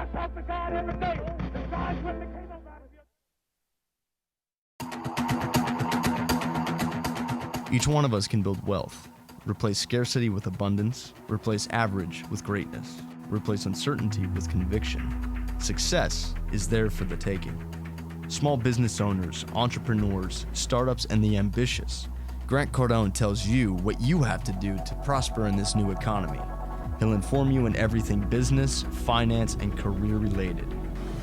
I talk to God every day. And God's with me. Each one of us can build wealth, replace scarcity with abundance, replace average with greatness, replace uncertainty with conviction. Success is there for the taking. Small business owners, entrepreneurs, startups, and the ambitious. Grant Cardone tells you what you have to do to prosper in this new economy. He'll inform you in everything business, finance, and career related.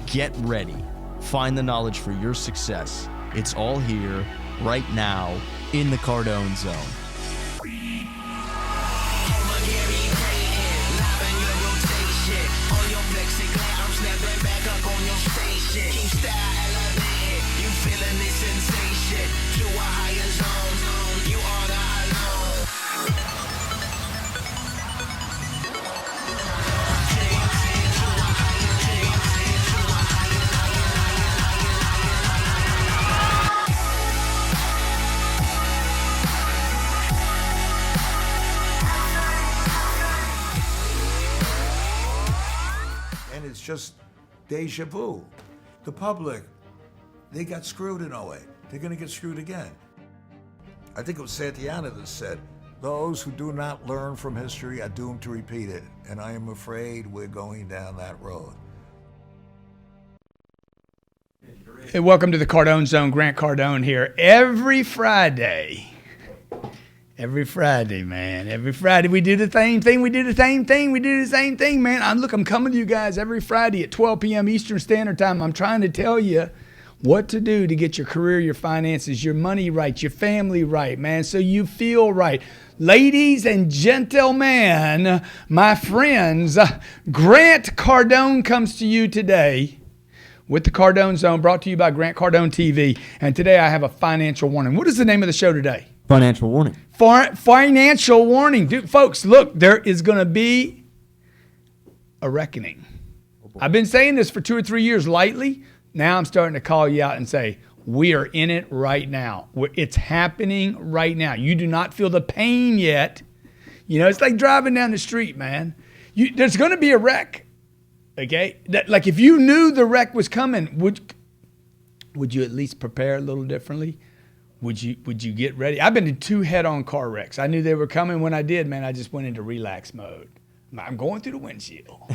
Get ready. Find the knowledge for your success. It's all here, right now, in the Cardone Zone. It's just deja vu. The public, they got screwed in 08. They're going to get screwed again. I think it was Santayana that said, those who do not learn from history are doomed to repeat it. And I am afraid we're going down that road. Hey, welcome to the Cardone Zone. Grant Cardone here. Every Friday, man. Every Friday we do the same thing. We do the same thing, man. I'm coming to you guys every Friday at 12 p.m. Eastern Standard Time. I'm trying to tell you what to do to get your career, your finances, your money right, your family right, man, so you feel right. Ladies and gentlemen, my friends, Grant Cardone comes to you today with the Cardone Zone, brought to you by Grant Cardone TV. And today I have a financial warning. What is the name of the show today? Financial warning. Financial warning. Dude, folks, look, there is going to be a reckoning. I've been saying this for 2 or 3 years lightly. Now I'm starting to call you out and say, we are in it right now. It's happening right now. You do not feel the pain yet. You know, it's like driving down the street, man. There's going to be a wreck, okay? Like if you knew the wreck was coming, would you at least prepare a little differently? Would you get ready? I've been in 2 head-on car wrecks. I knew they were coming. When I did, man, I just went into relax mode. I'm going through the windshield.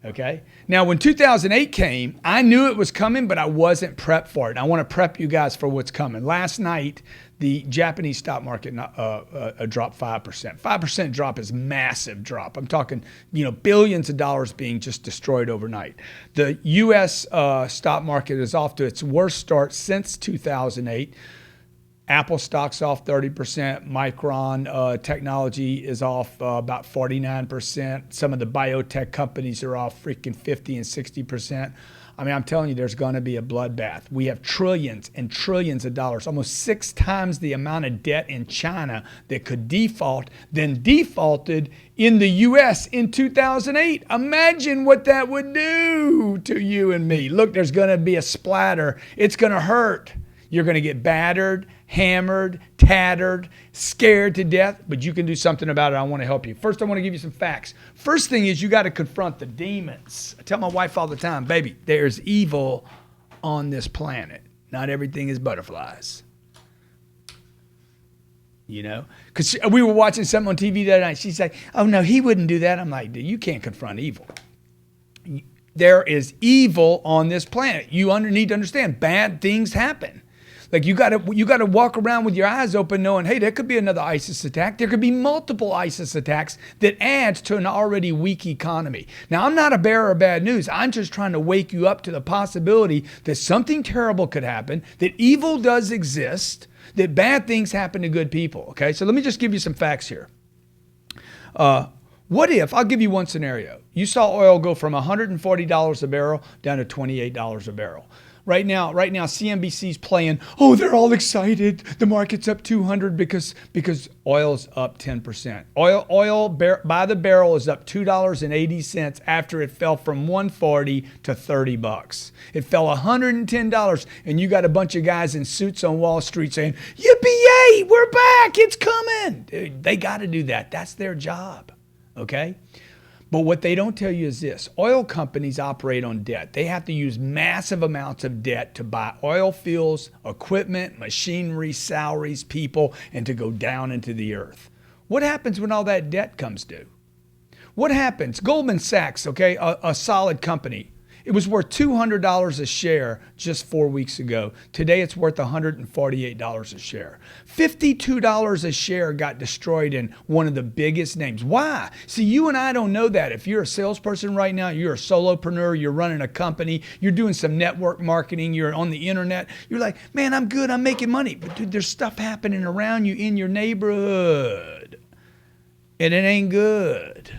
Okay? Now, when 2008 came, I knew it was coming, but I wasn't prepped for it. And I want to prep you guys for what's coming. Last night, the Japanese stock market dropped 5%. 5% drop is massive drop. I'm talking, billions of dollars being just destroyed overnight. The U.S. Stock market is off to its worst start since 2008. Apple stock's off 30%. Micron Technology is off about 49%. Some of the biotech companies are off freaking 50 and 60%. I mean, I'm telling you, there's going to be a bloodbath. We have trillions and trillions of dollars, almost 6 times the amount of debt in China that could default than defaulted in the U.S. in 2008. Imagine what that would do to you and me. Look, there's going to be a splatter. It's going to hurt. You're going to get battered, hammered, tattered, scared to death, but you can do something about it. I want to help you. First, I want to give you some facts. First thing is you got to confront the demons. I tell my wife all the time, baby, there's evil on this planet. Not everything is butterflies. Because we were watching something on TV the other night. She's like, oh, no, he wouldn't do that. I'm like, you can't confront evil. There is evil on this planet. You need to understand, bad things happen. Like you got to walk around with your eyes open knowing, hey, there could be another ISIS attack. There could be multiple ISIS attacks that adds to an already weak economy. Now, I'm not a bearer of bad news. I'm just trying to wake you up to the possibility that something terrible could happen, that evil does exist, that bad things happen to good people, okay? So let me just give you some facts here. What if, I'll give you one scenario. You saw oil go from $140 a barrel down to $28 a barrel. Right now, CNBC's playing, oh, they're all excited. The market's up 200 because oil's up 10%. Oil by the barrel is up $2.80 after it fell from $140 to $30. It fell $110, and you got a bunch of guys in suits on Wall Street saying, yippee-yay, we're back, it's coming. Dude, they got to do that. That's their job, okay? But what they don't tell you is this. Oil companies operate on debt. They have to use massive amounts of debt to buy oil fields, equipment, machinery, salaries, people, and to go down into the earth. What happens when all that debt comes due? What happens? Goldman Sachs, okay, a solid company. It was worth $200 a share just 4 weeks ago. Today it's worth $148 a share. $52 a share got destroyed in one of the biggest names. Why? See, you and I don't know that. If you're a salesperson right now, you're a solopreneur, you're running a company, you're doing some network marketing, you're on the internet, you're like, man, I'm good, I'm making money. But dude, there's stuff happening around you in your neighborhood, and it ain't good.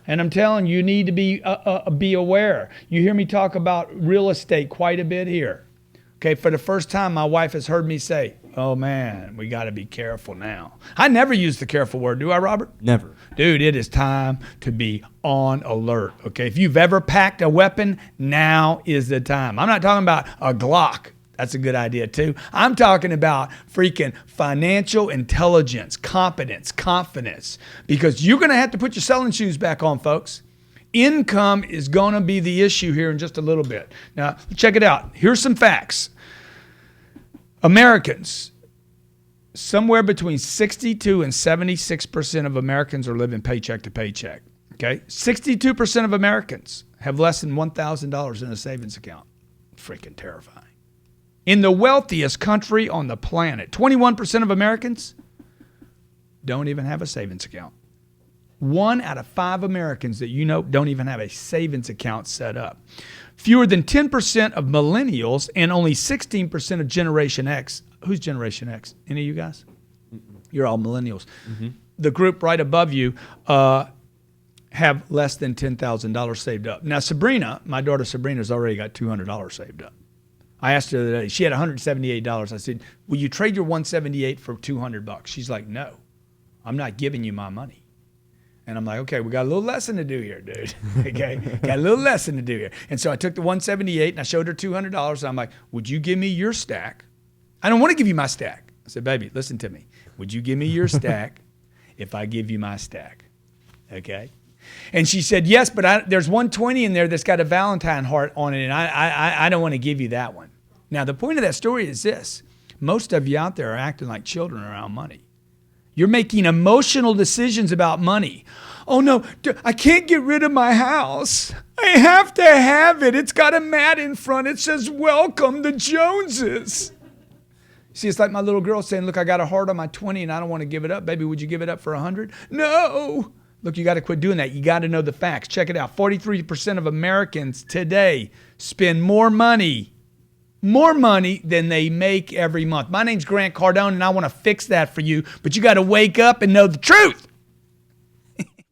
And I'm telling you, you need to be aware. You hear me talk about real estate quite a bit here. Okay, for the first time, my wife has heard me say, oh man, we got to be careful now. I never use the careful word, do I, Robert? Never. Dude, it is time to be on alert, okay? If you've ever packed a weapon, now is the time. I'm not talking about a Glock. That's a good idea too. I'm talking about freaking financial intelligence, competence, confidence, because you're going to have to put your selling shoes back on, folks. Income is going to be the issue here in just a little bit. Now, check it out. Here's some facts. Americans, somewhere between 62 and 76% of Americans are living paycheck to paycheck. Okay? 62% of Americans have less than $1,000 in a savings account. Freaking terrifying. In the wealthiest country on the planet, 21% of Americans don't even have a savings account. 1 out of 5 Americans that you know don't even have a savings account set up. Fewer than 10% of millennials and only 16% of Generation X. Who's Generation X? Any of you guys? You're all millennials. Mm-hmm. The group right above you have less than $10,000 saved up. Now, Sabrina, my daughter Sabrina's already got $200 saved up. I asked her the other day, she had $178. I said, will you trade your $178 for $200? She's like, no, I'm not giving you my money. And I'm like, okay, we got a little lesson to do here, dude. Okay, got a little lesson to do here. And so I took the $178 and I showed her $200. And I'm like, would you give me your stack? I don't want to give you my stack. I said, baby, listen to me. Would you give me your stack if I give you my stack? Okay. And she said, yes, but there's 120 in there that's got a Valentine heart on it, and I don't want to give you that one. Now, the point of that story is this. Most of you out there are acting like children around money. You're making emotional decisions about money. Oh, no, I can't get rid of my house. I have to have it. It's got a mat in front. It says, welcome the Joneses. See, it's like my little girl saying, look, I got a heart on my 20 and I don't want to give it up. Baby, would you give it up for 100? No. Look, you got to quit doing that. You got to know the facts. Check it out. 43% of Americans today spend more money than they make every month. My name's Grant Cardone, and I want to fix that for you, but you got to wake up and know the truth.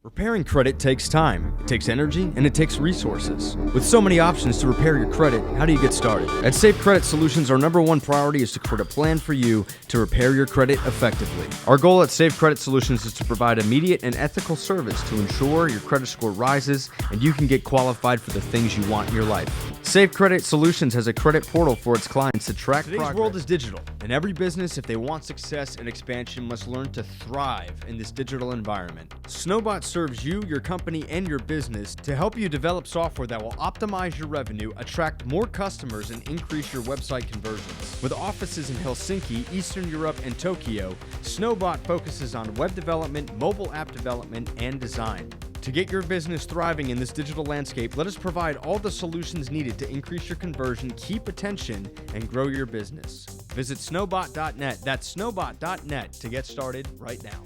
Repairing credit takes time, it takes energy, and it takes resources. With so many options to repair your credit, how do you get started? At Safe Credit Solutions, our #1 priority is to create a plan for you to repair your credit effectively. Our goal at Safe Credit Solutions is to provide immediate and ethical service to ensure your credit score rises and you can get qualified for the things you want in your life. Safe Credit Solutions has a credit portal for its clients to track progress. Today's world is digital, and every business, if they want success and expansion, must learn to thrive in this digital environment. Snowbot serves you, your company, and your business to help you develop software that will optimize your revenue, attract more customers, and increase your website conversions. With offices in Helsinki, Eastern Europe, and Tokyo, Snowbot focuses on web development, mobile app development, and design. To get your business thriving in this digital landscape, let us provide all the solutions needed to increase your conversion, keep attention, and grow your business. Visit snowbot.net. That's snowbot.net to get started right now.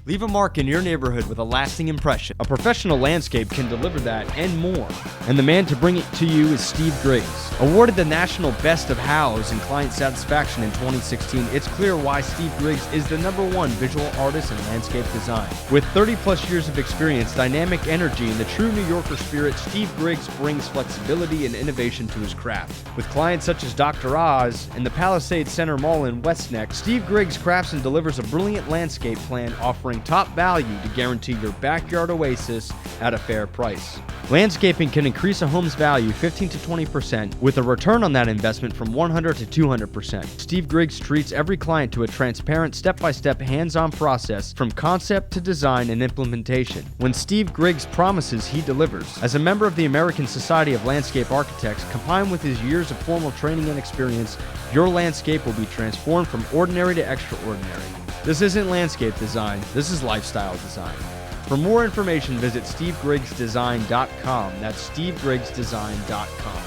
Leave a mark in your neighborhood with a lasting impression. A professional landscape can deliver that and more. And the man to bring it to you is Steve Griggs. Awarded the National Best of Hows in Client Satisfaction in 2016, it's clear why Steve Griggs is the #1 visual artist in landscape design. With 30-plus years of experience, dynamic energy, and the true New Yorker spirit, Steve Griggs brings flexibility and innovation to his craft. With clients such as Dr. Oz and the Palisades Center Mall in West Neck, Steve Griggs crafts and delivers a brilliant landscape plan offering offering top value to guarantee your backyard oasis at a fair price. Landscaping can increase a home's value 15 to 20% with a return on that investment from 100 to 200%. Steve Griggs treats every client to a transparent, step-by-step, hands-on process from concept to design and implementation. When Steve Griggs promises, he delivers. As a member of the American Society of Landscape Architects, combined with his years of formal training and experience, your landscape will be transformed from ordinary to extraordinary. This isn't landscape design, this is lifestyle design. For more information, visit stevegriggsdesign.com. That's stevegriggsdesign.com.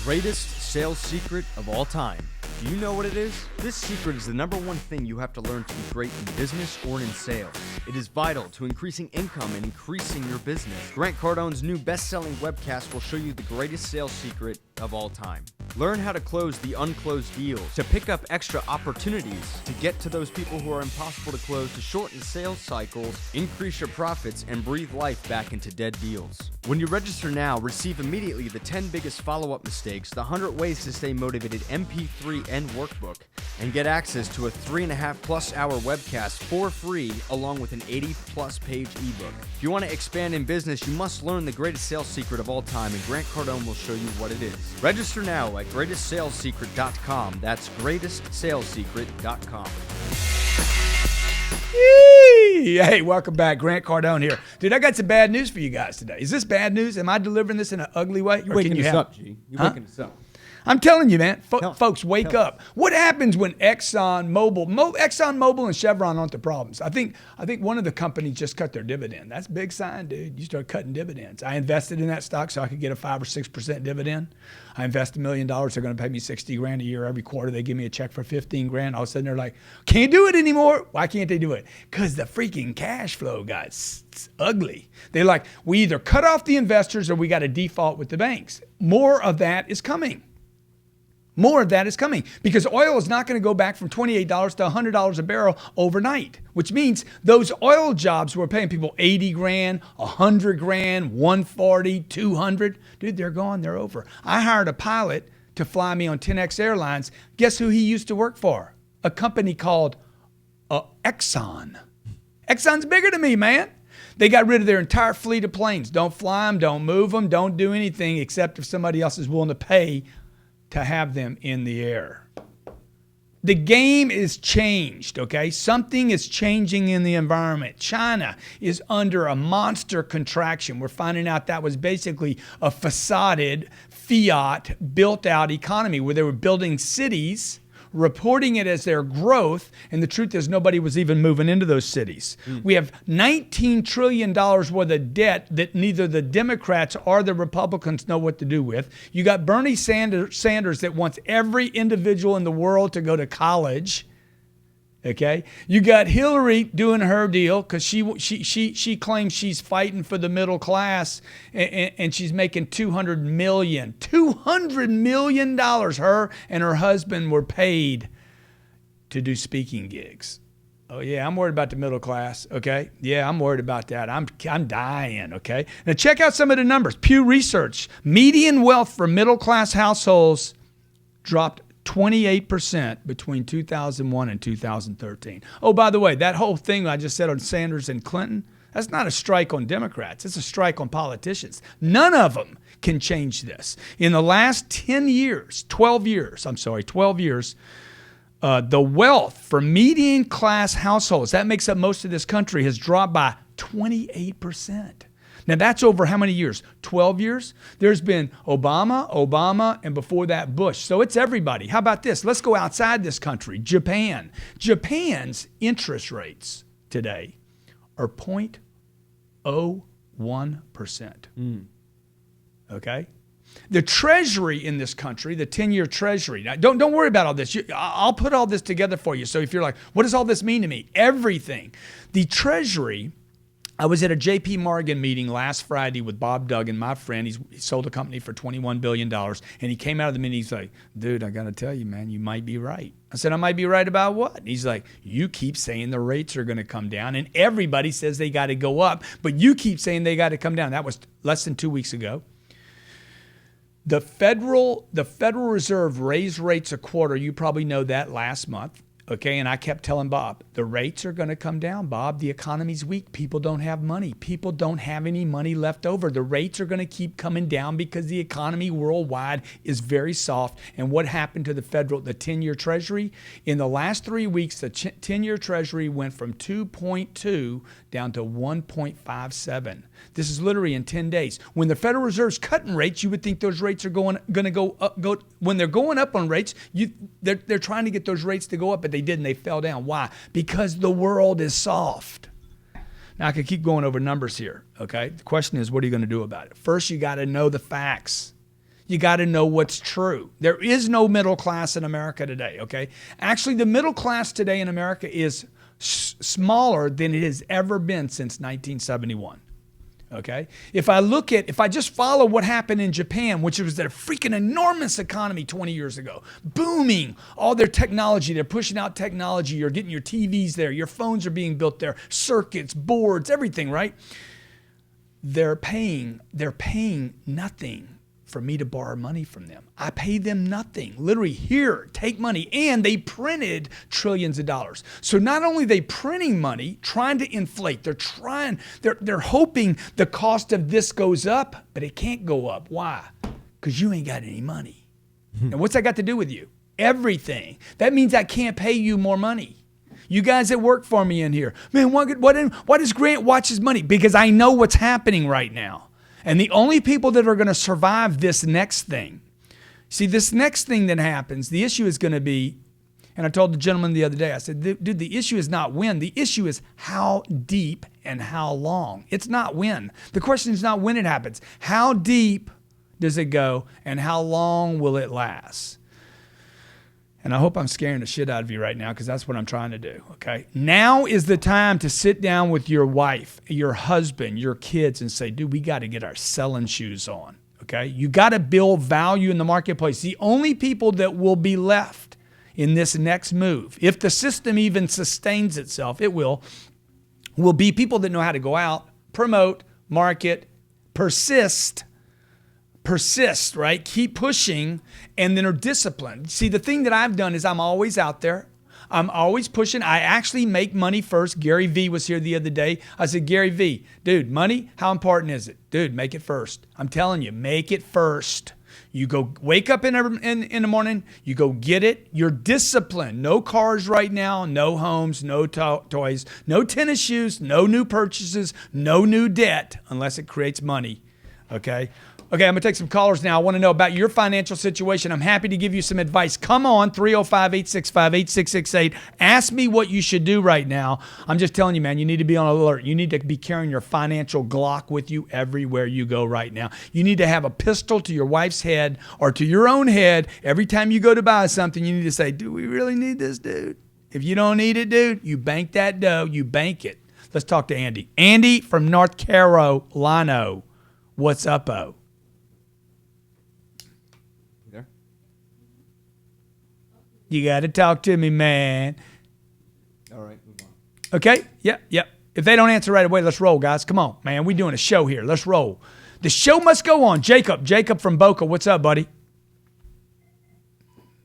Greatest sales secret of all time. Do you know what it is? This secret is the number one thing you have to learn to be great in business or in sales. It is vital to increasing income and increasing your business. Grant Cardone's new best-selling webcast will show you the greatest sales secret of all time. Learn how to close the unclosed deals, to pick up extra opportunities, to get to those people who are impossible to close, to shorten sales cycles, increase your profits, and breathe life back into dead deals. When you register now, receive immediately the 10 biggest follow-up mistakes, the 100 ways to stay motivated MP3 and workbook, and get access to a 3.5+ hour webcast for free along with an 80+ page ebook. If you want to expand in business, you must learn the greatest sales secret of all time, and Grant Cardone will show you what it is. Register now at greatestsalessecret.com. That's greatestsalessecret.com. Hey, welcome back. Grant Cardone here. Dude, I got some bad news for you guys today. Is this bad news? Am I delivering this in an ugly way? You're waking us up, G. You're waking us up. I'm telling you, man. Folks, wake up. What happens when ExxonMobil and Chevron aren't the problems? I think one of the companies just cut their dividend. That's a big sign, dude. You start cutting dividends. I invested in that stock so I could get a 5 or 6% dividend. I invest $1 million. They're going to pay me $60,000 a year every quarter. They give me a check for $15,000. All of a sudden, they're like, can't do it anymore. Why can't they do it? Because the freaking cash flow got ugly. They're like, we either cut off the investors or we got to default with the banks. More of that is coming. More of that is coming because oil is not going to go back from $28 to $100 a barrel overnight, which means those oil jobs were paying people $80,000, $100,000, $140,000, $200,000. Dude, they're gone. They're over. I hired a pilot to fly me on 10X Airlines. Guess who he used to work for? A company called Exxon. Exxon's bigger than me, man. They got rid of their entire fleet of planes. Don't fly them, don't move them, don't do anything except if somebody else is willing to pay to have them in the air. The game is changed, okay? Something is changing in the environment. China is under a monster contraction. We're finding out that was basically a facaded, fiat, built-out economy where they were building cities, reporting it as their growth, and the truth is nobody was even moving into those cities. We have $19 trillion worth of debt that neither the Democrats or the Republicans know what to do with. You got Bernie Sanders that wants every individual in the world to go to college. Okay, you got Hillary doing her deal because she claims she's fighting for the middle class and she's making $200 million. Her and her husband were paid to do speaking gigs. Oh yeah, I'm worried about the middle class. Okay, yeah, I'm worried about that. I'm dying. Okay, now check out some of the numbers. Pew Research: median wealth for middle class households dropped 28% between 2001 and 2013. Oh, by the way, that whole thing I just said on Sanders and Clinton, that's not a strike on Democrats. It's a strike on politicians. None of them can change this. In the last 12 years, the wealth for median class households, that makes up most of this country, has dropped by 28%. Now, that's over how many years? 12 years? There's been Obama, and before that, Bush. So it's everybody. How about this? Let's go outside this country. Japan. Japan's interest rates today are 0.01%. Okay? The Treasury in this country, the 10-year Treasury. Now, don't worry about all this. I'll put all this together for you. So if you're like, what does all this mean to me? Everything. The Treasury I was at a JP Morgan meeting last Friday with Bob Duggan, my friend. He sold a company for $21 billion. And he came out of the meeting. He's like, dude, I got to tell you, man, you might be right. I said, I might be right about what? He's like, you keep saying the rates are going to come down. And everybody says they got to go up. But you keep saying they got to come down. That was less than 2 weeks ago. The Federal Reserve raised rates a quarter. You probably know that last month. Okay, and I kept telling Bob, the rates are going to come down, Bob. The economy's weak. People don't have money. People don't have any money left over. The rates are going to keep coming down because the economy worldwide is very soft. And what happened to the 10-year Treasury? In the last 3 weeks, the 10-year Treasury went from 2.2 down to 1.57. This is literally in 10 days. When the Federal Reserve's cutting rates, you would think those rates are going to go up. When they're going up on rates, they're trying to get those rates to go up, but they didn't. They fell down. Why? Because the world is soft. Now, I could keep going over numbers here, okay? The question is, what are you going to do about it? First, you got to know the facts. You got to know what's true. There is no middle class in America today, okay? Actually, the middle class today in America is smaller than it has ever been since 1971. Okay. If I just follow what happened in Japan, which was a freaking enormous economy 20 years ago, booming, all their technology, they're pushing out technology. You're getting your TVs there. Your phones are being built there, circuits, boards, everything, right? They're paying nothing for me to borrow money from them. I pay them nothing. Literally, here, take money. And they printed trillions of dollars. So not only are they printing money, trying to inflate, they're hoping the cost of this goes up, but it can't go up. Why? Because you ain't got any money. And what's that got to do with you? Everything. That means I can't pay you more money. You guys that work for me in here, man, why does Grant watch his money? Because I know what's happening right now. And the only people that are going to survive this next thing, see, this next thing that happens, the issue is going to be, and I told the gentleman the other day, I said, dude, the issue is not when. The issue is how deep and how long. It's not when. The question is not when it happens. How deep does it go and how long will it last? And I hope I'm scaring the shit out of you right now because that's what I'm trying to do, okay? Now is the time to sit down with your wife, your husband, your kids and say, dude, we got to get our selling shoes on, okay? You got to build value in the marketplace. The only people that will be left in this next move, if the system even sustains itself, it will be people that know how to go out, promote, market, persist, right? Keep pushing and then are disciplined. See, the thing that I've done is I'm always out there. I'm always pushing. I actually make money first. Gary V was here the other day. I said, Gary V, dude, money, how important is it? Dude, make it first. I'm telling you, make it first. You go wake up in the morning, you go get it. You're disciplined. No cars right now, no homes, no toys, no tennis shoes, no new purchases, no new debt unless it creates money, okay? Okay, I'm going to take some callers now. I want to know about your financial situation. I'm happy to give you some advice. Come on, 305-865-8668. Ask me what you should do right now. I'm just telling you, man, you need to be on alert. You need to be carrying your financial Glock with you everywhere you go right now. You need to have a pistol to your wife's head or to your own head. Every time you go to buy something, you need to say, do we really need this, dude? If you don't need it, dude, you bank that dough. You bank it. Let's talk to Andy. Andy from North Carolina. What's up-o? You got to talk to me, man. All right, move on. Okay? Yep. If they don't answer right away, let's roll, guys. Come on, man. We're doing a show here. Let's roll. The show must go on. Jacob from Boca. What's up, buddy?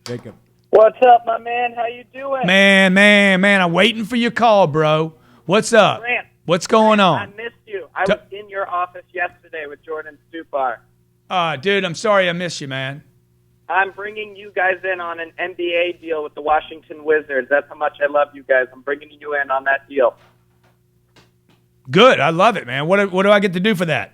Jacob. What's up, my man? How you doing? Man. I'm waiting for your call, bro. What's up? Grant. What's going on? I missed you. I was in your office yesterday with Jordan Stupar. Dude, I'm sorry I missed you, man. I'm bringing you guys in on an NBA deal with the Washington Wizards. That's how much I love you guys. I'm bringing you in on that deal. Good. I love it, man. What do I get to do for that?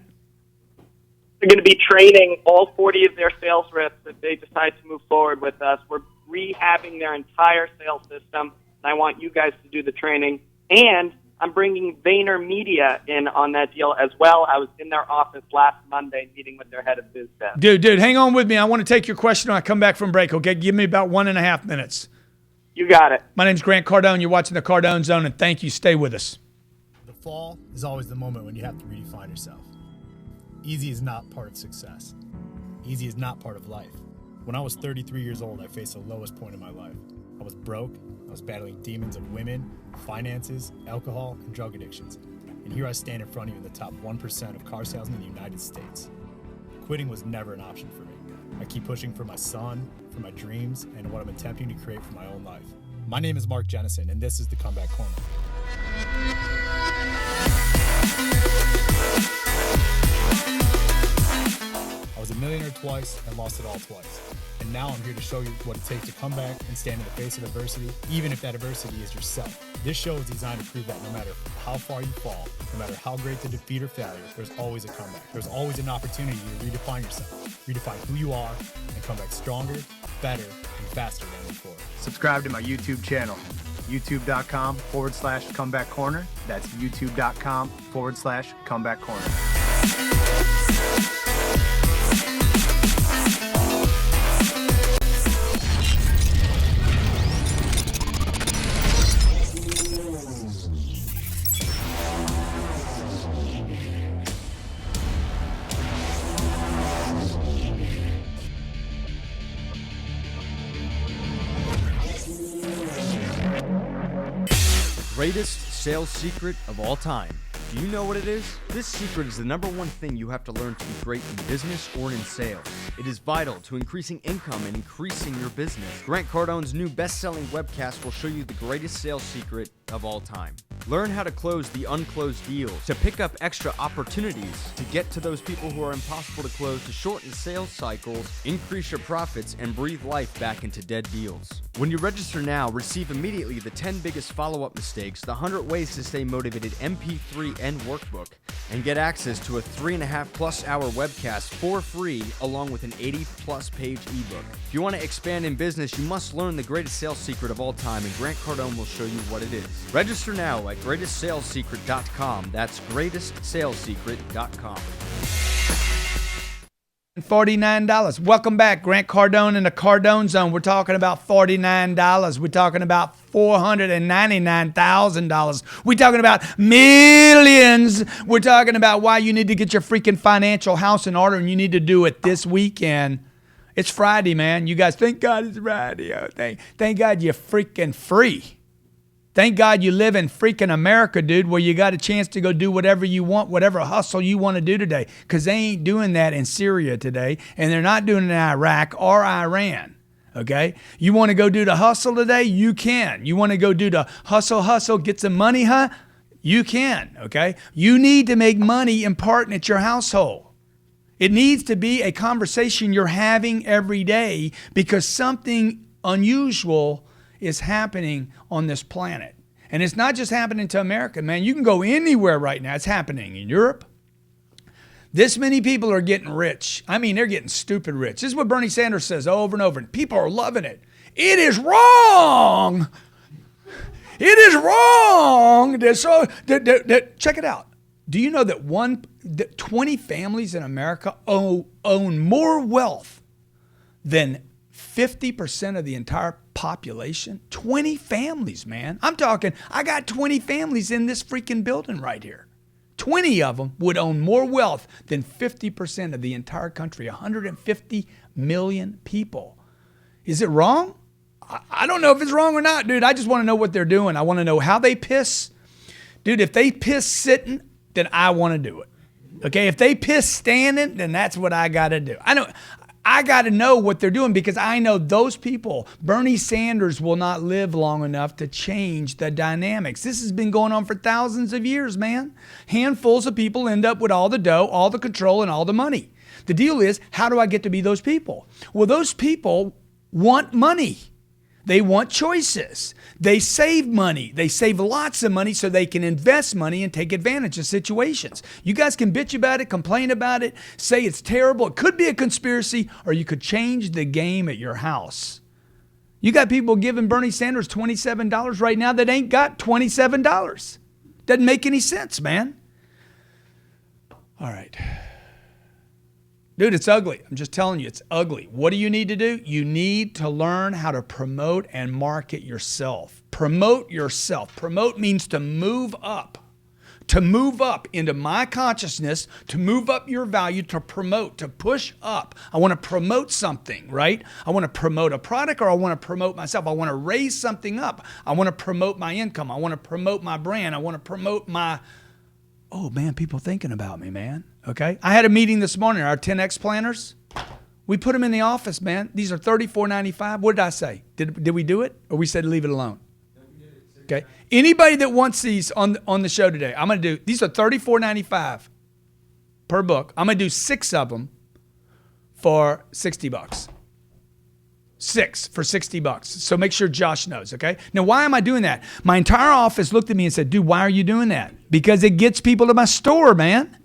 We're going to be training all 40 of their sales reps if they decide to move forward with us. We're rehabbing their entire sales system, and I want you guys to do the training. And I'm bringing VaynerMedia in on that deal as well. I was in their office last Monday meeting with their head of biz dev. Dude, hang on with me. I want to take your question when I come back from break, okay? Give me about 1.5 minutes. You got it. My name's Grant Cardone. You're watching the Cardone Zone, and thank you. Stay with us. The fall is always the moment when you have to redefine yourself. Easy is not part of success. Easy is not part of life. When I was 33 years old, I faced the lowest point in my life. I was broke, I was battling demons of women, finances, alcohol, and drug addictions. And here I stand in front of you in the top 1% of car salesmen in the United States. Quitting was never an option for me. I keep pushing for my son, for my dreams, and what I'm attempting to create for my own life. My name is Mark Jennison, and this is the Comeback Corner. I was a millionaire twice and lost it all twice. And now I'm here to show you what it takes to come back and stand in the face of adversity, even if that adversity is yourself. This show is designed to prove that no matter how far you fall, no matter how great the defeat or failure, there's always a comeback. There's always an opportunity to redefine yourself, redefine who you are, and come back stronger, better, and faster than before. Subscribe to my YouTube channel, youtube.com/comeback corner. That's youtube.com/comeback corner. Greatest sales secret of all time. Do you know what it is? This secret is the number one thing you have to learn to be great in business or in sales. It is vital to increasing income and increasing your business. Grant Cardone's new best-selling webcast will show you the greatest sales secret of all time. Learn how to close the unclosed deals, to pick up extra opportunities, to get to those people who are impossible to close, to shorten sales cycles, increase your profits, and breathe life back into dead deals. When you register now, receive immediately the 10 biggest follow-up mistakes, the 100 ways to stay motivated MP3 and workbook, and get access to a 3.5+ hour webcast for free, along with an 80+ page ebook. If you want to expand in business, you must learn the greatest sales secret of all time, and Grant Cardone will show you what it is. Register now at greatestsalessecret.com. That's greatestsalessecret.com. $49. Welcome back. Grant Cardone in the Cardone Zone. We're talking about $49. We're talking about $499,000. We're talking about millions. We're talking about why you need to get your freaking financial house in order, and you need to do it this weekend. It's Friday, man. You guys, thank God it's Friday. Oh, thank God you're freaking free. Thank God you live in freaking America, dude, where you got a chance to go do whatever you want, whatever hustle you want to do today. Because they ain't doing that in Syria today, and they're not doing it in Iraq or Iran, okay? You want to go do the hustle today? You can. You want to go do the hustle, get some money, huh? You can, okay? You need to make money important at your household. It needs to be a conversation you're having every day because something unusual is happening on this planet. And it's not just happening to America, man. You can go anywhere right now. It's happening in Europe. This many people are getting rich. I mean, they're getting stupid rich. This is what Bernie Sanders says over and over, and people are loving it. It is wrong. It is wrong. Check it out. Do you know that 20 families in America own more wealth than 50% of the entire population? 20 families, man. I'm talking, I got 20 families in this freaking building right here. 20 of them would own more wealth than 50% of the entire country, 150 million people. Is it wrong? I don't know if it's wrong or not, dude. I just want to know what they're doing. I want to know how they piss. Dude, if they piss sitting, then I want to do it. Okay, if they piss standing, then that's what I got to do. I got to know what they're doing because I know those people, Bernie Sanders will not live long enough to change the dynamics. This has been going on for thousands of years, man. Handfuls of people end up with all the dough, all the control, and all the money. The deal is, how do I get to be those people? Well, those people want money. They want choices. They save money. They save lots of money so they can invest money and take advantage of situations. You guys can bitch about it, complain about it, say it's terrible. It could be a conspiracy, or you could change the game at your house. You got people giving Bernie Sanders $27 right now that ain't got $27. Doesn't make any sense, man. All right. Dude, it's ugly. I'm just telling you, it's ugly. What do you need to do? You need to learn how to promote and market yourself. Promote yourself. Promote means to move up, to move up into my consciousness, to move up your value, to promote, to push up. I want to promote something, right? I want to promote a product, or I want to promote myself. I want to raise something up. I want to promote my income. I want to promote my brand. I want to promote my, oh man, people thinking about me, man. Okay. I had a meeting this morning, our 10X planners. We put them in the office, man. These are $34.95. What did I say? Did we do it? Or we said leave it alone? Okay. Anybody that wants these on the show today, I'm going to do, these are $34.95 per book. I'm going to do 6 of them for $60. 6 for $60. So make sure Josh knows, okay? Now, why am I doing that? My entire office looked at me and said, dude, why are you doing that? Because it gets people to my store, man.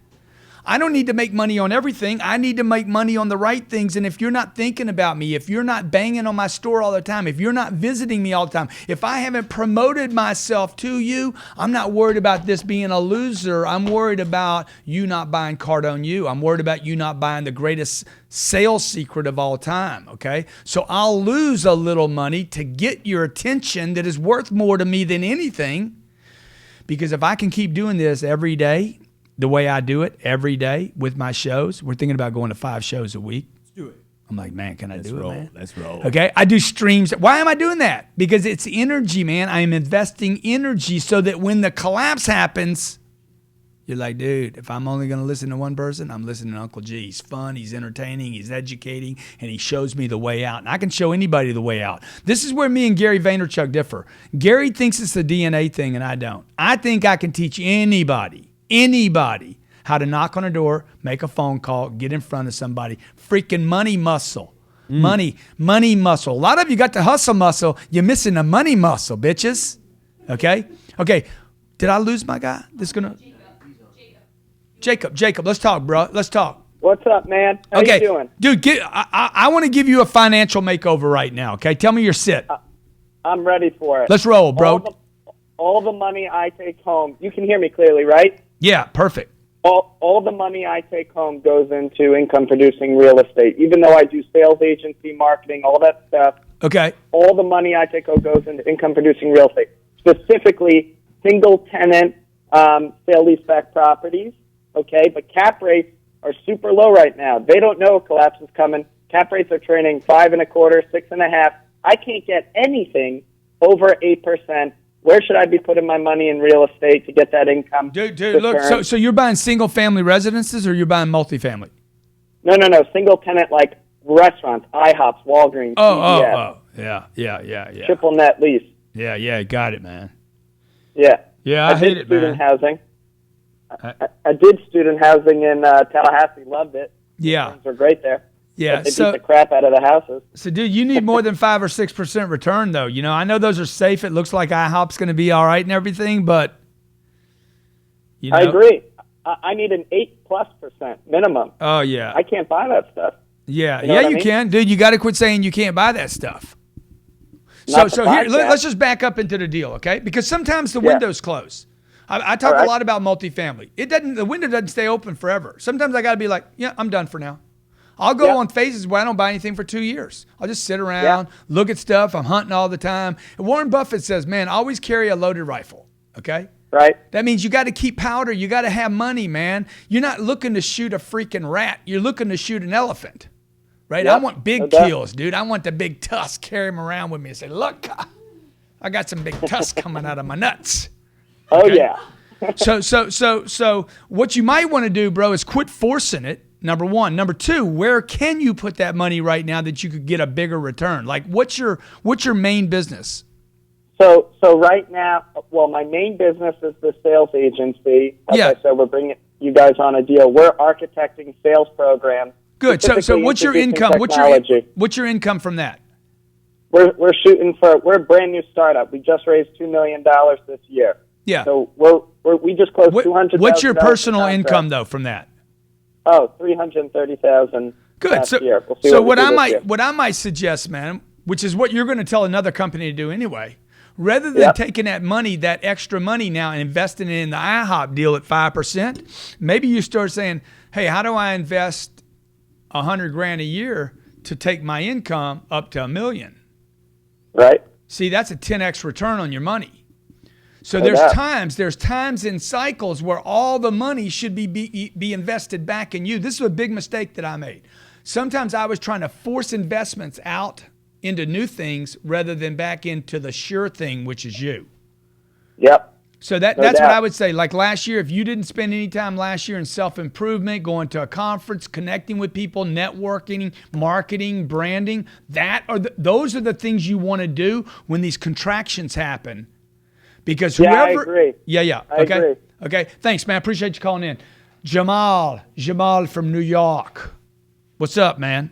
I don't need to make money on everything. I need to make money on the right things. And if you're not thinking about me, if you're not banging on my store all the time, if you're not visiting me all the time, if I haven't promoted myself to you, I'm not worried about this being a loser. I'm worried about you not buying Cardone U. I'm worried about you not buying the greatest sales secret of all time, okay? So I'll lose a little money to get your attention that is worth more to me than anything. Because if I can keep doing this every day, the way I do it every day with my shows, we're thinking about going to 5 shows a week. Let's do it. I'm like, man, can I do it, man? Let's roll. Okay, I do streams. Why am I doing that? Because it's energy, man. I am investing energy so that when the collapse happens, you're like, dude, if I'm only going to listen to one person, I'm listening to Uncle G. He's fun, he's entertaining, he's educating, and he shows me the way out. And I can show anybody the way out. This is where me and Gary Vaynerchuk differ. Gary thinks it's a DNA thing, and I don't. I think I can teach anybody how to knock on a door, make a phone call, get in front of somebody. Freaking money muscle. Money muscle. A lot of you got the hustle muscle. You're missing the money muscle, bitches. Okay? Did I lose my guy? Jacob, let's talk, bro. Let's talk. What's up, man? How you doing? Dude, I want to give you a financial makeover right now, okay? Tell me your sit. I'm ready for it. Let's roll, bro. All the money I take home, you can hear me clearly, right? Yeah, perfect. All the money I take home goes into income-producing real estate. Even though I do sales agency, marketing, all that stuff, okay, all the money I take home goes into income-producing real estate, specifically single-tenant sale-leaseback properties, okay? But cap rates are super low right now. They don't know a collapse is coming. Cap rates are trading 5.25%, 6.5%. I can't get anything over 8%. Where should I be putting my money in real estate to get that income? Dude, look, so you're buying single-family residences or you're buying multifamily? No. Single tenant, like restaurants, IHOPs, Walgreens, Oh, yeah. Triple net lease. Yeah, got it, man. Yeah. Yeah, I hate it, man. Student housing. I did student housing in Tallahassee. Loved it. Yeah. Things were great there. Yeah, but they beat the crap out of the houses. So, dude, you need more than 5 or 6% return, though. You know, I know those are safe. It looks like IHOP's going to be all right and everything, but you know. I agree. I need an 8+% minimum. Oh yeah. I can't buy that stuff. Yeah, you know you can, dude. You got to quit saying you can't buy that stuff. So here, let's just back up into the deal, okay? Because sometimes the windows close. I talk a lot about multifamily. The window doesn't stay open forever. Sometimes I got to be like, yeah, I'm done for now. I'll go on phases where I don't buy anything for 2 years. I'll just sit around, look at stuff. I'm hunting all the time. And Warren Buffett says, man, always carry a loaded rifle, okay? Right. That means you got to keep powder. You got to have money, man. You're not looking to shoot a freaking rat. You're looking to shoot an elephant, right? Yep. I want big kills, dude. I want the big tusk. Carry them around with me and say, look, I got some big tusk coming out of my nuts. Okay? Oh, yeah. So what you might want to do, bro, is quit forcing it. Number one. Number two, where can you put that money right now that you could get a bigger return? Like, what's your main business? So right now, well, my main business is the sales agency. Like I said, we're bringing you guys on a deal. We're architecting sales programs. Good. So what's your income? What's your income from that? We're a brand new startup. We just raised $2 million this year. Yeah. So we just closed $200,000. What's your personal income though from that? Oh, $330,000. Good. Year. We'll see what I might suggest, man, which is what you're going to tell another company to do anyway, rather than taking that extra money now and investing it in the IHOP deal at 5%, maybe you start saying, hey, how do I invest $100,000 a year to take my income up to $1 million? Right. See, that's a 10x return on your money. So there's times in cycles where all the money should be invested back in you. This is a big mistake that I made. Sometimes I was trying to force investments out into new things rather than back into the sure thing, which is you. Yep. So that's what I would say. Like last year, if you didn't spend any time last year in self-improvement, going to a conference, connecting with people, networking, marketing, branding, those are the things you want to do when these contractions happen. Because whoever, I agree. Yeah. I agree. Okay. Thanks, man. Appreciate you calling in. Jamal from New York. What's up, man?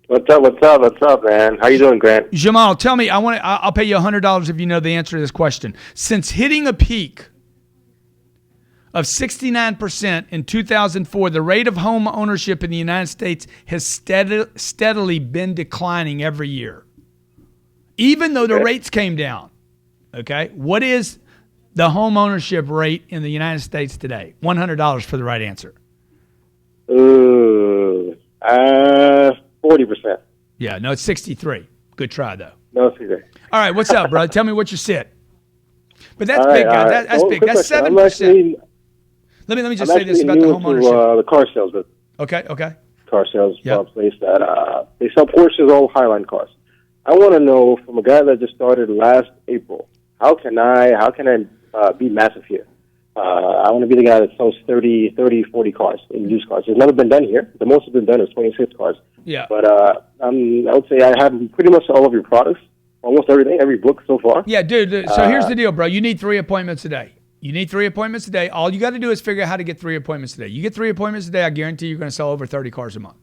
What's up, man? How you doing, Grant? Jamal, tell me. I'll pay you $100 if you know the answer to this question. Since hitting a peak of 69% in 2004, the rate of home ownership in the United States has steadily been declining every year, even though the rates came down. Okay, what is the home ownership rate in the United States today? $100 for the right answer. 40%. Yeah, no, it's 63. Good try though. No, it's okay. All right, what's up, bro? Tell me what you said. But that's All right, big, guy. all right. That's big. That's 7%. Let me just say this about the home ownership. The car sales business. Okay. Car sales Yep. place that they sell Porsches, all Highline cars. I want to know from a guy that just started last April, how can I be massive here? I want to be the guy that sells 30, 40 cars, in used cars. It's never been done here. The most has been done is 26 cars. Yeah. But I would say I have pretty much all of your products, almost everything, every book so far. Yeah, dude. So here's the deal, bro. You need 3 appointments a day. All you got to do is figure out how to get 3 appointments a day. You get 3 appointments a day, I guarantee you're going to sell over 30 cars a month.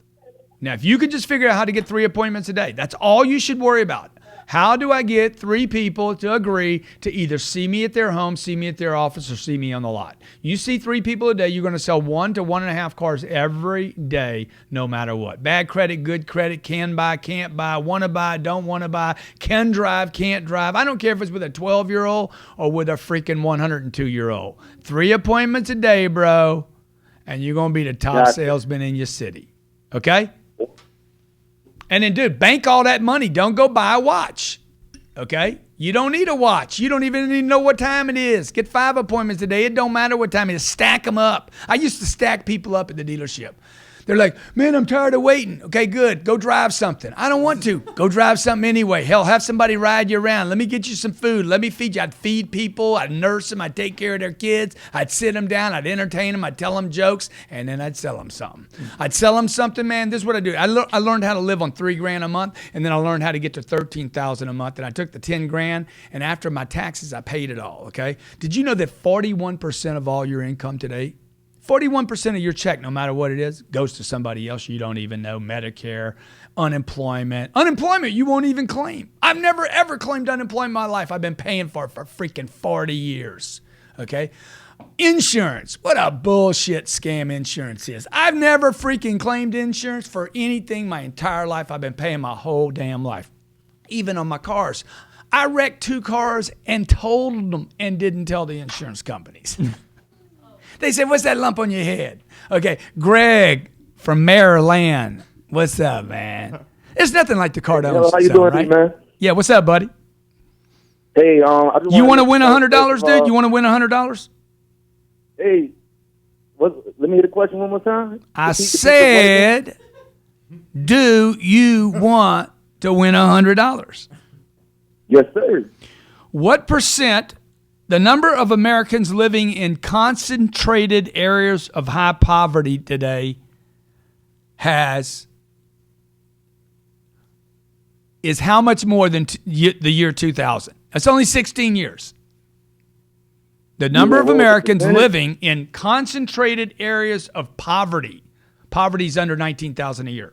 Now, if you could just figure out how to get 3 appointments a day, that's all you should worry about. How do I get 3 people to agree to either see me at their home, see me at their office, or see me on the lot? You see 3 people a day, you're going to sell 1 to 1.5 cars every day, no matter what. Bad credit, good credit, can buy, can't buy, want to buy, don't want to buy, can drive, can't drive. I don't care if it's with a 12-year-old or with a freaking 102-year-old. 3 appointments a day, bro, and you're going to be the top salesman in your city. Okay? And then, dude, bank all that money. Don't go buy a watch, okay? You don't need a watch. You don't even need to know what time it is. Get 5 appointments a day. It don't matter what time it is. Stack them up. I used to stack people up at the dealership. They're like, man, I'm tired of waiting. Okay, good. Go drive something. I don't want to. Go drive something anyway. Hell, have somebody ride you around. Let me get you some food. Let me feed you. I'd feed people. I'd nurse them. I'd take care of their kids. I'd sit them down. I'd entertain them. I'd tell them jokes. And then I'd sell them something. I'd sell them something, man. This is what I do. I learned how to live on $3,000 a month. And then I learned how to get to $13,000 a month. And I took the $10,000. And after my taxes, I paid it all, okay? Did you know that 41% of all your income today, 41% of your check, no matter what it is, goes to somebody else you don't even know. Medicare, unemployment. Unemployment you won't even claim. I've never, ever claimed unemployment in my life. I've been paying for it for freaking 40 years, okay? Insurance. What a bullshit scam insurance is. I've never freaking claimed insurance for anything my entire life. I've been paying my whole damn life, even on my cars. I wrecked 2 cars and totaled them and didn't tell the insurance companies. They said, what's that lump on your head? Okay, Greg from Maryland. What's up, man? It's nothing like the Cardone How you Zone, doing, right? man? Yeah, what's up, buddy? Hey, You want to win $100, dude? You want to win $100? Hey, let me hear the question one more time. I said, do you want to win $100? Yes, sir. What percent, the number of Americans living in concentrated areas of high poverty today is how much more than the year 2000? That's only 16 years. The number of Americans living in concentrated areas of poverty. Poverty is under 19,000 a year.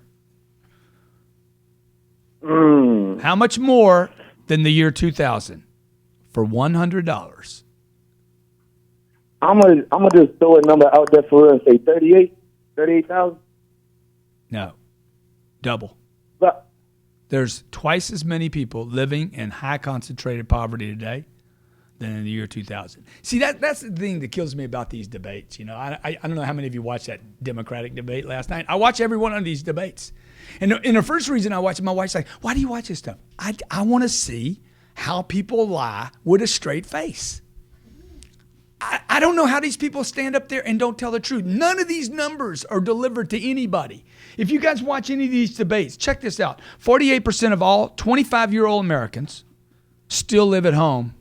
How much more than the year 2000 for $100? I'm gonna just throw a number out there for her and say 38,000. No, double. But There's twice as many people living in high concentrated poverty today than in the year 2000. See, that's the thing that kills me about these debates. You know, I don't know how many of you watched that Democratic debate last night. I watch every one of these debates. And the first reason I watch it, my wife's like, why do you watch this stuff? I want to see how people lie with a straight face. I don't know how these people stand up there and don't tell the truth. None of these numbers are delivered to anybody. If you guys watch any of these debates, check this out. 48% of all 25-year-old Americans still live at home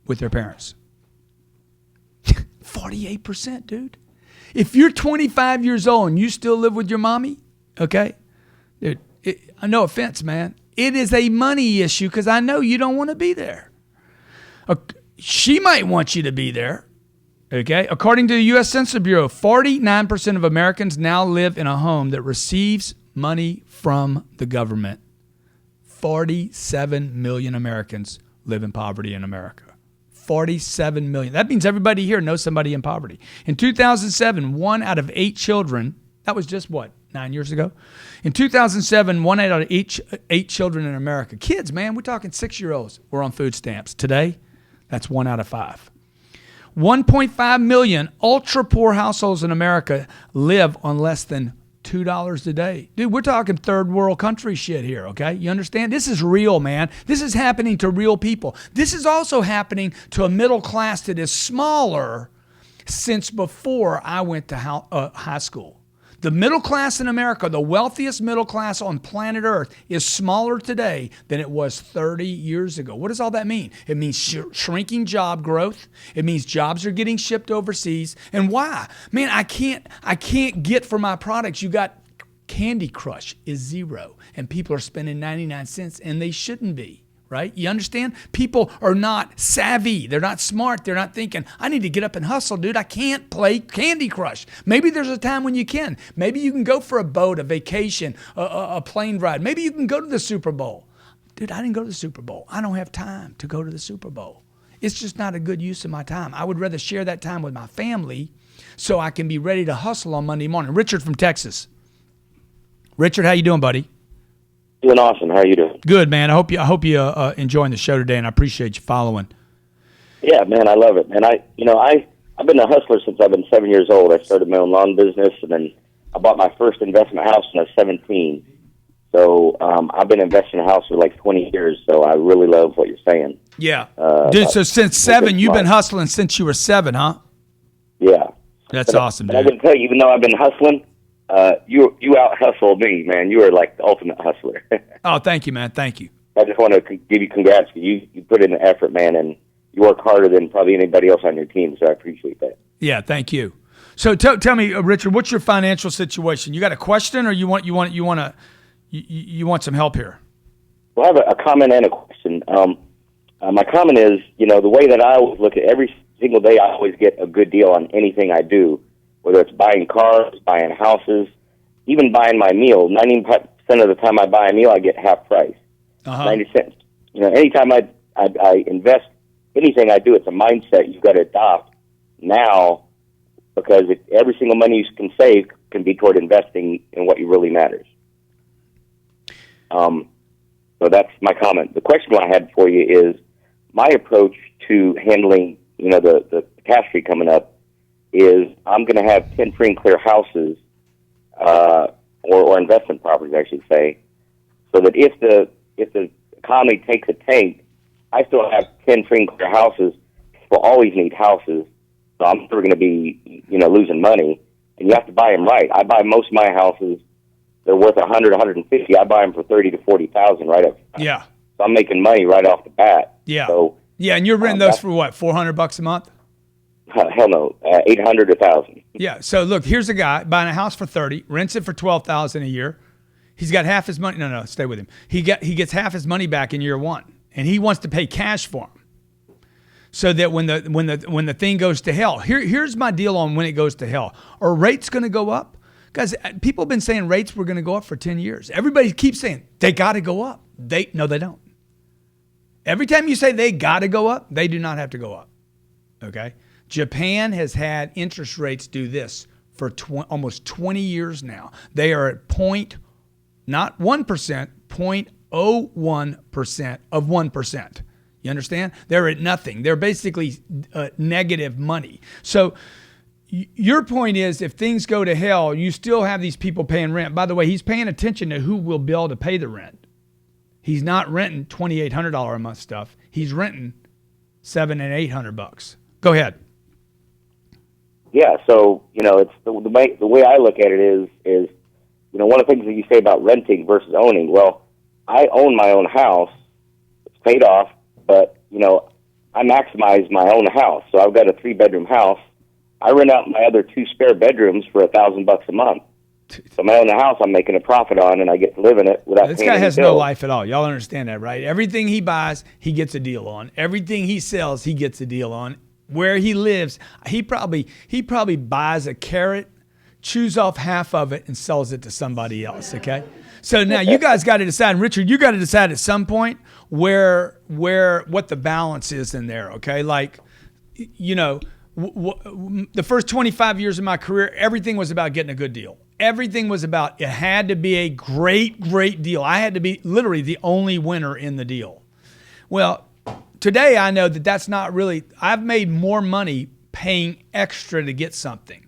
with their parents. 48%, dude. If you're 25 years old and you still live with your mommy, okay, dude, no offense, man. It is a money issue because I know you don't want to be there. She might want you to be there, okay? According to the U.S. Census Bureau, 49% of Americans now live in a home that receives money from the government. 47 million Americans live in poverty in America. 47 million. That means everybody here knows somebody in poverty. In 2007, 1 out of 8 children, that was just what, 9 years ago? In 2007, 1 out of 8 children in America, kids, man, we're talking 6-year-olds, were on food stamps. Today, that's 1 out of 5. 1.5 million ultra-poor households in America live on less than $2 a day. Dude, we're talking third world country shit here, okay? You understand? This is real, man. This is happening to real people. This is also happening to a middle class that is smaller since before I went to high school. The middle class in America, the wealthiest middle class on planet Earth, is smaller today than it was 30 years ago. What does all that mean? It means shrinking job growth. It means jobs are getting shipped overseas. And why? Man, I can't get for my products. You got Candy Crush is $0, and people are spending 99 cents, and they shouldn't be. Right? You understand? People are not savvy. They're not smart. They're not thinking, I need to get up and hustle, dude. I can't play Candy Crush. Maybe there's a time when you can. Maybe you can go for a boat, a vacation, a plane ride. Maybe you can go to the Super Bowl. Dude, I didn't go to the Super Bowl. I don't have time to go to the Super Bowl. It's just not a good use of my time. I would rather share that time with my family so I can be ready to hustle on Monday morning. Richard from Texas. Richard, how you doing, buddy? Doing awesome. How are you doing? Good, man. I hope you enjoying the show today, and I appreciate you following. Yeah, man, I love it. And I've been a hustler since I've been 7 years old. I started my own lawn business, and then I bought my first investment house when I was 17. So I've been investing in a house for like 20 years. So I really love what you're saying. Yeah, dude. So since 7, you've been hustling since you were 7, huh? Yeah, that's awesome, dude. I can tell you, even though I've been hustling, you out hustled me, man. You are like the ultimate hustler. Oh, thank you, man. Thank you. I just want to give you congrats. You put in the effort, man, and you work harder than probably anybody else on your team. So I appreciate that. Yeah, thank you. So tell me, Richard, what's your financial situation? You got a question, or you want some help here? Well, I have a comment and a question. My comment is, the way that I always look at every single day, I always get a good deal on anything I do. Whether it's buying cars, buying houses, even buying my meal. 90% of the time I buy a meal, I get half price, 90 cents. Anytime I invest anything I do, it's a mindset you've got to adopt now, because every single money you can save can be toward investing in what you really matters. So that's my comment. The question I had for you is my approach to handling, the cash fee coming up. Is I'm going to have 10 free and clear houses, or investment properties, I should say, so that if the economy takes a tank, I still have 10 free and clear houses. People always need houses, so I'm never going to be, losing money. And you have to buy them right. I buy most of my houses; they're worth 100, 150. I buy them for 30 to 40,000 right up. Yeah. So I'm making money right off the bat. Yeah. So and you're renting those for what? $400 a month? Hell no, 800 to 1,000. Yeah. So look, here's a guy buying a house for 30, rents it for 12,000 a year. He's got half his money. No, stay with him. He gets half his money back in year 1, and he wants to pay cash for them. So that when the thing goes to hell, here's my deal on when it goes to hell. Are rates going to go up? Guys, people have been saying rates were going to go up for 10 years. Everybody keeps saying they got to go up. No, they don't. Every time you say they got to go up, they do not have to go up. Okay. Japan has had interest rates do this for almost 20 years now. They are at not 1%, 0.01% of 1%. You understand? They're at nothing. They're basically negative money. So your point is, if things go to hell, you still have these people paying rent. By the way, he's paying attention to who will be able to pay the rent. He's not renting $2,800 a month stuff. He's renting $700 and $800. Go ahead. Yeah, so it's the way I look at it is one of the things that you say about renting versus owning. Well, I own my own house; it's paid off, but I maximize my own house. So I've got a 3-bedroom house. I rent out my other 2 spare bedrooms for $1,000 a month. So my own house, I'm making a profit on, and I get to live in it without. This paying guy has any bills. no life at all. Y'all understand that, right? Everything he buys, he gets a deal on. Everything he sells, he gets a deal on. Where he lives, he probably buys a carrot, chews off half of it, and sells it to somebody else. Okay. So now you guys got to decide, and Richard, you got to decide at some point what the balance is in there. Okay, like the first 25 years of my career, everything was about getting a good deal. Everything was about, it had to be a great, great deal. I had to be literally the only winner in the deal. Well, today I know that that's not really, I've made more money paying extra to get something.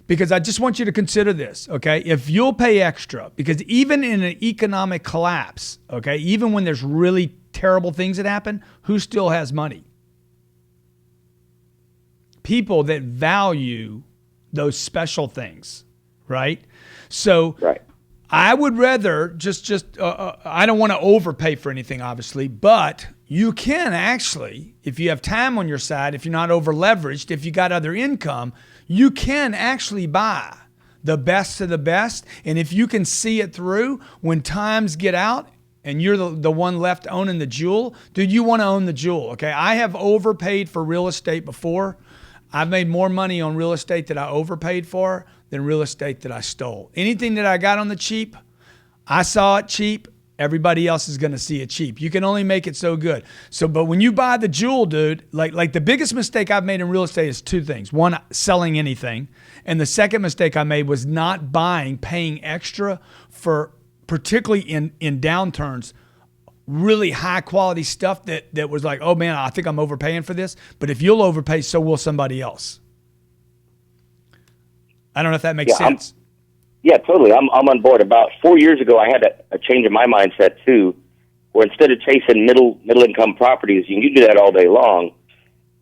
Because I just want you to consider this, okay? If you'll pay extra, because even in an economic collapse, okay, even when there's really terrible things that happen, who still has money? People that value those special things, right? So right. I would rather I don't want to overpay for anything, obviously, but you can actually, if you have time on your side, if you're not over leveraged, if you got other income, you can actually buy the best of the best. And if you can see it through, when times get out and you're the one left owning the jewel, dude, you want to own the jewel, okay? I have overpaid for real estate before. I've made more money on real estate that I overpaid for than real estate that I stole. Anything that I got on the cheap, I saw it cheap. Everybody else is going to see it cheap. You can only make it so good. So, but when you buy the jewel, dude, like the biggest mistake I've made in real estate is 2 things. One, selling anything. And the second mistake I made was not paying extra for, particularly in downturns, really high quality stuff that was like, oh man, I think I'm overpaying for this. But if you'll overpay, so will somebody else. I don't know if that makes sense. Yeah, totally. I'm on board. About 4 years ago, I had a change in my mindset too, where instead of chasing middle income properties, you can do that all day long.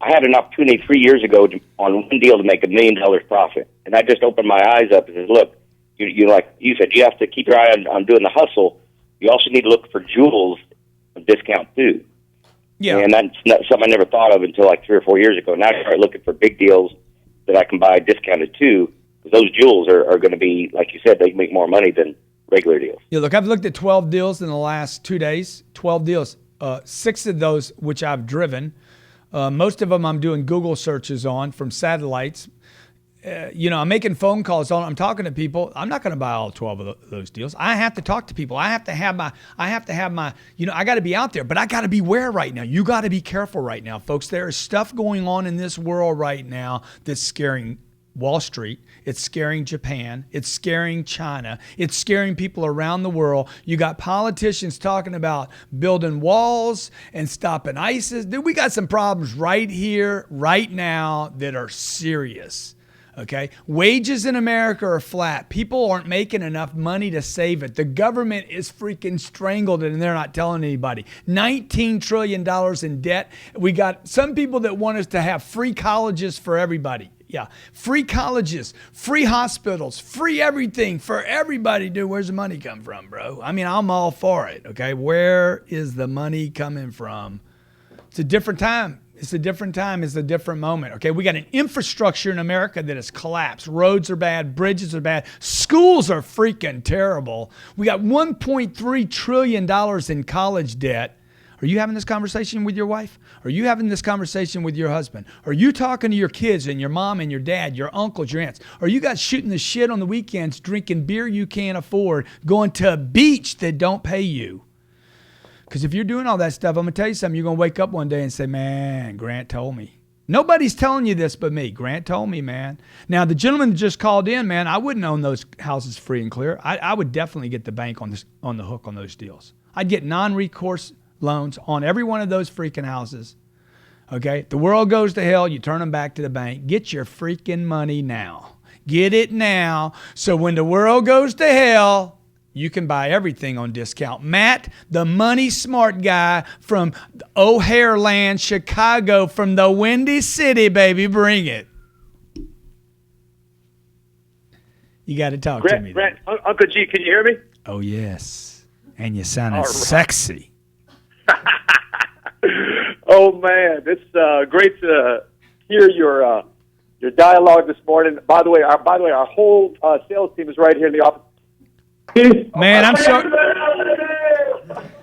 I had an opportunity 3 years ago on one deal to make $1 million profit, and I just opened my eyes up and said, "Look, you like you said, you have to keep your eye on doing the hustle. You also need to look for jewels of discount too." Yeah, and that's not something I never thought of until like 3 or 4 years ago. Now I start looking for big deals that I can buy discounted too. Those jewels are going to be, like you said, they can make more money than regular deals. Yeah, look, I've looked at 12 deals in the last 2 days. 12 deals. 6 of those which I've driven. Most of them I'm doing Google searches on from satellites. I'm making phone calls on. I'm talking to people. I'm not going to buy all 12 of those deals. I have to talk to people. I have to have my. I got to be out there, but I got to beware right now. You got to be careful right now, folks. There is stuff going on in this world right now that's scaring Wall Street. It's scaring Japan. It's scaring China. It's scaring people around the world. You got politicians talking about building walls and stopping ISIS. Dude, we got some problems right here, right now that are serious. Okay. Wages in America are flat. People aren't making enough money to save it. The government is freaking strangled it and they're not telling anybody. $19 trillion in debt. We got some people that want us to have free colleges for everybody. Yeah. Free colleges, free hospitals, free everything for everybody. Dude, where's the money come from, bro? I mean, I'm all for it. Okay. Where is the money coming from? It's a different time. It's a different time. It's a different moment. Okay. We got an infrastructure in America that has collapsed. Roads are bad. Bridges are bad. Schools are freaking terrible. We got $1.3 trillion in college debt. Are you having this conversation with your wife? Are you having this conversation with your husband? Are you talking to your kids and your mom and your dad, your uncles, your aunts? Are you guys shooting the shit on the weekends, drinking beer you can't afford, going to a beach that don't pay you? Because if you're doing all that stuff, I'm going to tell you something. You're going to wake up one day and say, man, Grant told me. Nobody's telling you this but me. Grant told me, man. Now, the gentleman that just called in, man, I wouldn't own those houses free and clear. I would definitely get the bank on the hook on those deals. I'd get non-recourse loans on every one of those freaking houses. Okay? The world goes to hell, you turn them back to the bank. Get your freaking money now. Get it now. So when the world goes to hell, You can buy everything on discount. Matt, the money smart guy from O'Hare Land, Chicago, from the Windy City, baby. Bring it. You got to talk to me. Grant, Uncle G, can you hear me? Oh, yes. And you sounded sexy. Oh, man. It's great to hear your dialogue this morning. By the way, our whole sales team is right here in the office. Man, I'm sorry.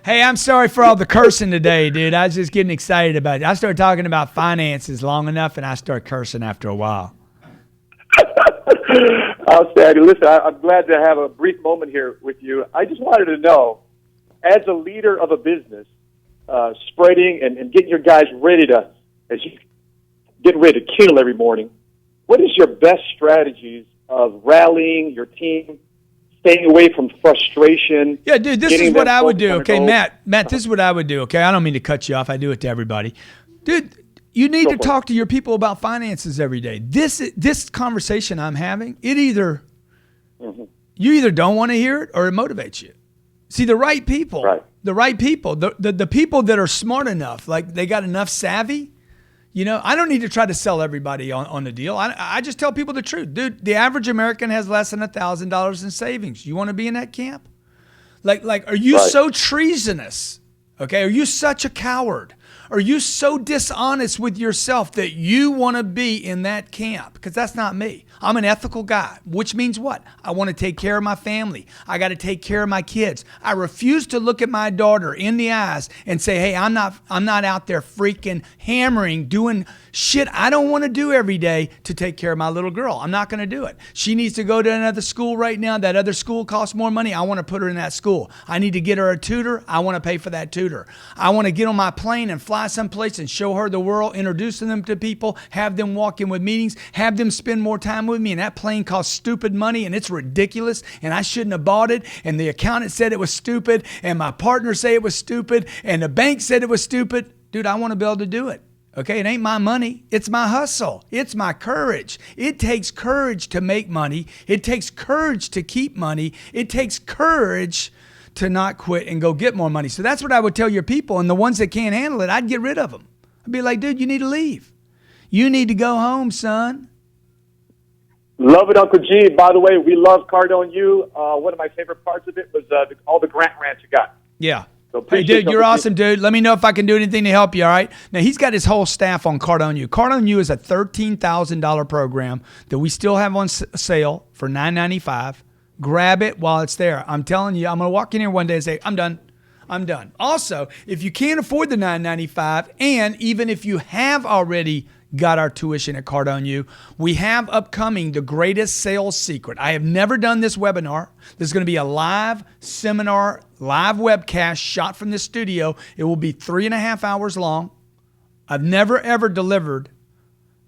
Hey, I'm sorry for all the cursing today, dude. I was just getting excited about it. I started talking about finances long enough, and I start cursing after a while. Outstanding. Listen, I'm glad to have a brief moment here with you. I just wanted to know, as a leader of a business, spreading and getting your guys ready to, as you get ready to kill every morning, what is your best strategies of rallying your team, staying away from frustration? Yeah, dude, this is what I would do, okay? Matt, this is what I would do, okay? I don't mean to cut you off. I do it to everybody. Dude, you need to talk to your people about finances every day. This conversation I'm having, you either don't want to hear it or it motivates you. See, the right people, the people that are smart enough, like they got enough savvy. You know, I don't need to try to sell everybody on the deal. I just tell people the truth. Dude, the average American has less than $1,000 in savings. You want to be in that camp? Like, are you so treasonous? Okay, are you such a coward? Are you so dishonest with yourself that you want to be in that camp? Because that's not me. I'm an ethical guy, which means what? I want to take care of my family. I got to take care of my kids. I refuse to look at my daughter in the eyes and say, hey, I'm not out there freaking hammering, doing shit I don't want to do every day to take care of my little girl. I'm not going to do it. She needs to go to another school right now. That other school costs more money. I want to put her in that school. I need to get her a tutor. I want to pay for that tutor. I want to get on my plane and fly someplace and show her the world, introducing them to people, have them walk in with meetings, have them spend more time with me. And that plane costs stupid money and it's ridiculous and I shouldn't have bought it. And the accountant said it was stupid and my partner said it was stupid and the bank said it was stupid. Dude, I want to be able to do it. Okay, it ain't my money. It's my hustle. It's my courage. It takes courage to make money. It takes courage to keep money. It takes courage to not quit and go get more money. So that's what I would tell your people. And the ones that can't handle it, I'd get rid of them. I'd be like, dude, you need to leave. You need to go home, son. Love it, Uncle G. By the way, we love Cardone U. One of my favorite parts of it was all the grant rants you got. Yeah. So hey, dude, you're awesome, dude. Let me know if I can do anything to help you, all right? Now, he's got his whole staff on Cardone U. Cardone U is a $13,000 program that we still have on sale for $9.95. Grab it while it's there. I'm telling you, I'm going to walk in here one day and say, I'm done. I'm done. Also, if you can't afford the $9.95, and even if you have already got our tuition at Cardone U, we have upcoming the greatest sales secret. I have never done this webinar. This is going to be a live seminar, live webcast shot from the studio. It will be 3.5 hours long. I've never, ever delivered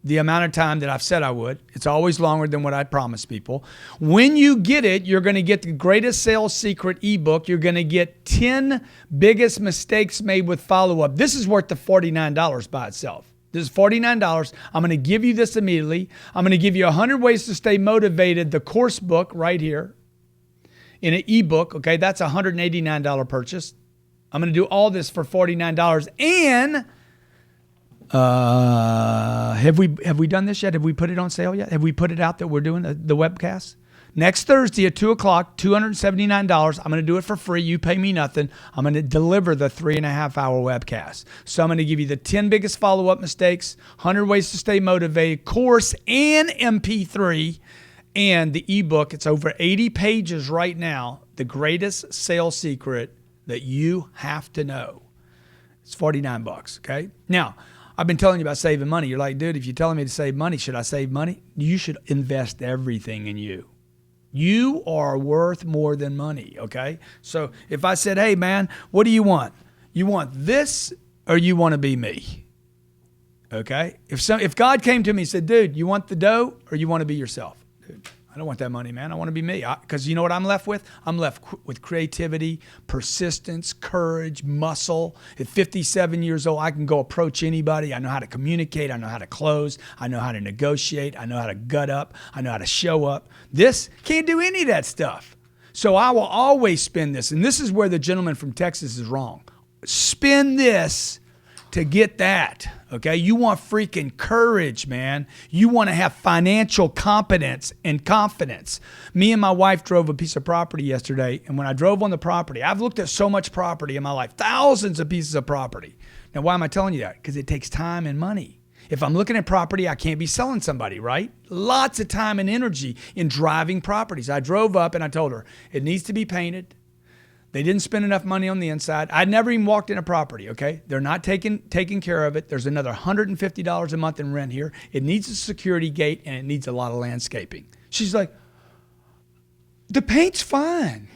the amount of time that I've said I would. It's always longer than what I promised people. When you get it, you're going to get the greatest sales secret ebook. You're going to get 10 biggest mistakes made with follow-up. This is worth the $49 by itself. This is $49. I'm going to give you this immediately. I'm going to give you 100 ways to stay motivated, the course book right here in an ebook. Okay, that's a $189 purchase. I'm going to do all this for $49. And have we done this yet? Have we put it on sale yet? Have we put it out that we're doing the webcast? Next Thursday at 2 o'clock, $279. I'm going to do it for free. You pay me nothing. I'm going to deliver the 3.5 hour webcast. So I'm going to give you the 10 biggest follow-up mistakes, 100 ways to stay motivated, course and MP3, and the ebook. It's over 80 pages right now. The greatest sales secret that you have to know. It's $49, okay? Now, I've been telling you about saving money. You're like, dude, if you're telling me to save money, should I save money? You should invest everything in you. You are worth more than money, okay? So if I said, hey, man, what do you want? You want this or you want to be me? Okay? If God came to me and said, dude, you want the dough or you want to be yourself? Dude, I don't want that money, man. I want to be me. Because you know what I'm left with? I'm left with creativity, persistence, courage, muscle. At 57 years old, I can go approach anybody. I know how to communicate. I know how to close. I know how to negotiate. I know how to gut up. I know how to show up. This can't do any of that stuff. So I will always spend this. And this is where the gentleman from Texas is wrong. Spend this to get that, okay? You want freaking courage, man. You want to have financial competence and confidence. Me and my wife drove a piece of property yesterday, and when I drove on the property, I've looked at so much property in my life, thousands of pieces of property. Now, why am I telling you that? Because it takes time and money. If I'm looking at property, I can't be selling somebody, right? Lots of time and energy in driving properties. I drove up and I told her, it needs to be painted. They didn't spend enough money on the inside. I'd never even walked in a property, okay? They're not taking care of it. There's another $150 a month in rent here. It needs a security gate, and it needs a lot of landscaping. She's like, the paint's fine.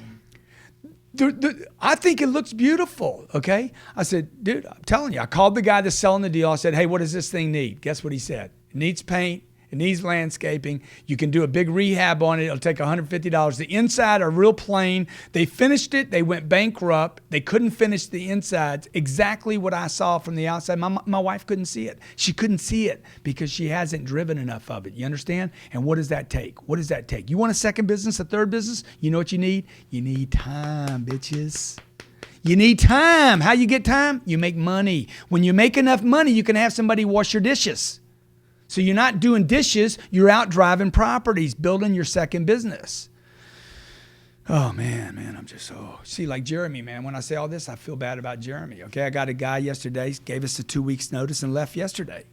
I think it looks beautiful, okay? I said, dude, I'm telling you. I called the guy that's selling the deal. I said, hey, what does this thing need? Guess what he said? It needs paint. It needs landscaping. You can do a big rehab on it. It'll take $150. The inside are real plain. They finished it. They went bankrupt. They couldn't finish the insides. Exactly what I saw from the outside. My wife couldn't see it. She couldn't see it because she hasn't driven enough of it. You understand? And what does that take? What does that take? You want a second business, a third business? You know what you need? You need time, bitches. You need time. How you get time? You make money. When you make enough money, you can have somebody wash your dishes. So you're not doing dishes, you're out driving properties, building your second business. Oh, man, I'm just, see, like Jeremy, man, when I say all this, I feel bad about Jeremy, okay? I got a guy yesterday, gave us a 2 weeks notice and left yesterday.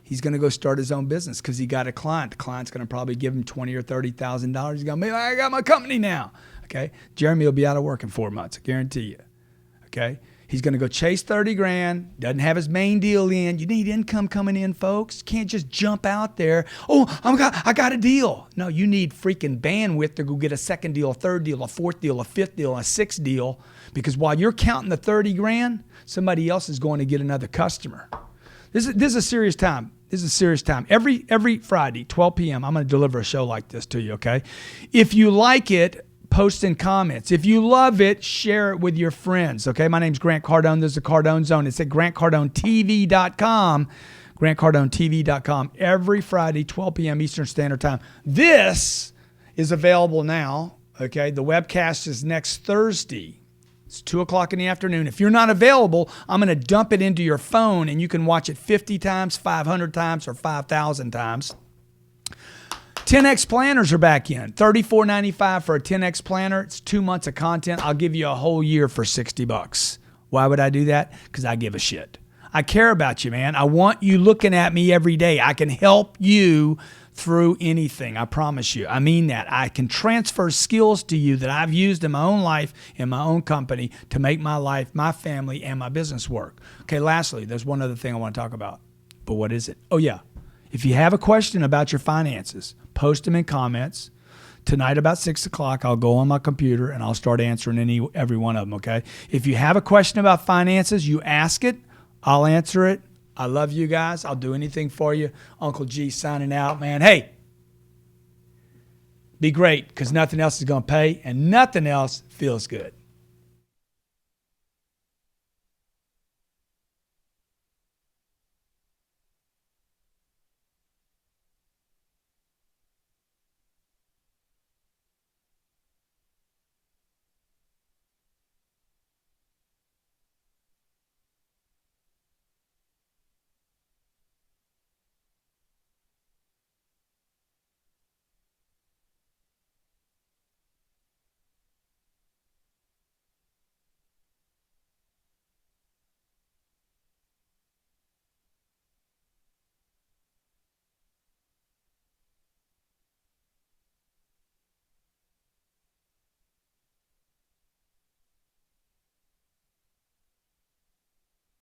He's going to go start his own business because he got a client. The client's going to probably give him $20,000 or $30,000. He's going to be like, I got my company now, okay? Jeremy will be out of work in 4 months, I guarantee you, okay? He's going to go chase 30 grand, doesn't have his main deal in. You need income coming in, folks. Can't just jump out there. Oh, I got a deal. No, you need freaking bandwidth to go get a second deal, a third deal, a fourth deal, a fifth deal, a sixth deal. Because while you're counting the 30 grand, somebody else is going to get another customer. This is a serious time. This is a serious time. Every Friday, 12 p.m., I'm going to deliver a show like this to you, okay? If you like it, post in comments. If you love it, share it with your friends. Okay, my name's Grant Cardone. This is the Cardone Zone. It's at GrantCardoneTV.com. GrantCardoneTV.com. Every Friday, 12 p.m. Eastern Standard Time. This is available now. Okay, the webcast is next Thursday. It's 2 o'clock in the afternoon. If you're not available, I'm going to dump it into your phone, and you can watch it 50 times, 500 times, or 5,000 times. 10X planners are back in. $34.95 for a 10X planner. It's 2 months of content. I'll give you a whole year for $60. Why would I do that? Because I give a shit. I care about you, man. I want you looking at me every day. I can help you through anything. I promise you. I mean that. I can transfer skills to you that I've used in my own life, in my own company, to make my life, my family, and my business work. Okay, lastly, there's one other thing I want to talk about. But what is it? Oh, yeah. If you have a question about your finances, post them in comments. Tonight about 6 o'clock, I'll go on my computer and I'll start answering every one of them, okay? If you have a question about finances, you ask it. I'll answer it. I love you guys. I'll do anything for you. Uncle G signing out, man. Hey, be great because nothing else is going to pay and nothing else feels good.